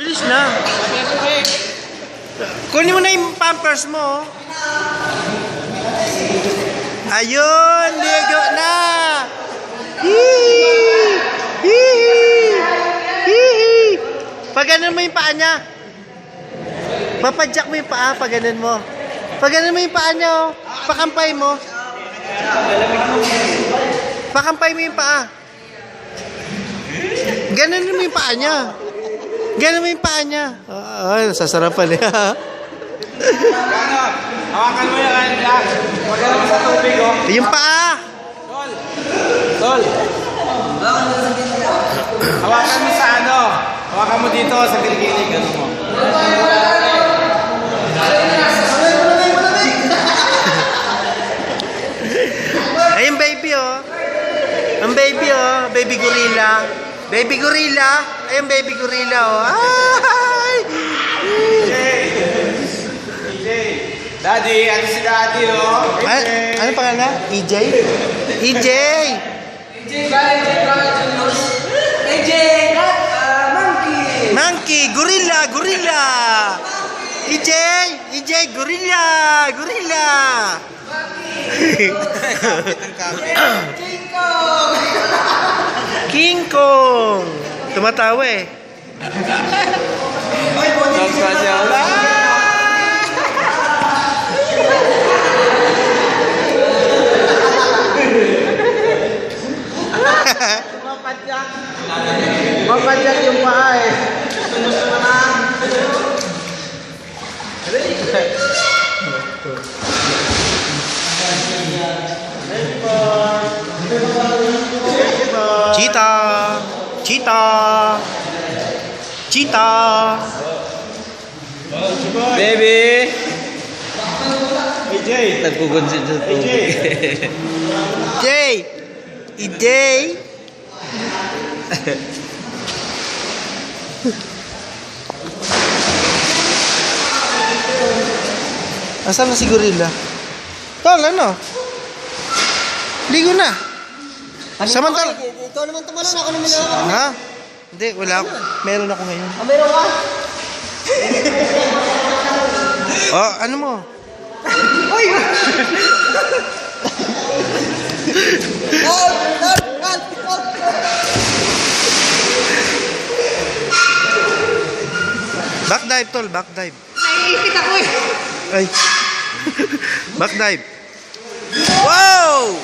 Bilis na. Kunin mo na yung pampers mo. Ayun, ligo na. Hihi. Hihi. Hihi. Paganon mo yung paa niya. Papadyak mo yung paa, paganon mo. Paganon mo yung paa niya, oh. Pakampay mo. Pakampay mo yung paa. Ganon mo yung paa niya. Ganon mo yung paa niya. Ay, sasarapan niya. Hawakan mo yung kanya. Huwag ka naman sa tubig, oh. Yung paa. Tol. Hawakan mo sa ano. Hawakan mo dito sa gilid-gilid. Ano mo. Ay, yung baby, oh. Ang baby, oh. Baby gorilla. Baby gorilla. Ay, yung baby gorilla, oh. Ay! Daddy, ano si Daddy, oh? Ano pangalan? EJ? EJ! Monkey! Gorilla! Gorilla! EJ! EJ! Gorilla! Gorilla! King Kong! Tumatawa eh. Mapadyak yung paa eh. Cheetah! Cheetah! Cheetah! Baby! AJ! Nagkukonsin sa tubig. EJ! EJ! Asan na si Gorilla? Tol, ano? Ligo na. Samantala. Ikaw naman tumalon, ako naman ako. Ha? Hindi, wala ako. Meron ako ngayon. Ah, meron ka? Oh, ano mo? Uy! Back dive, tol. Back dive. Naiipit ako eh. Ay. Back dive. Wow!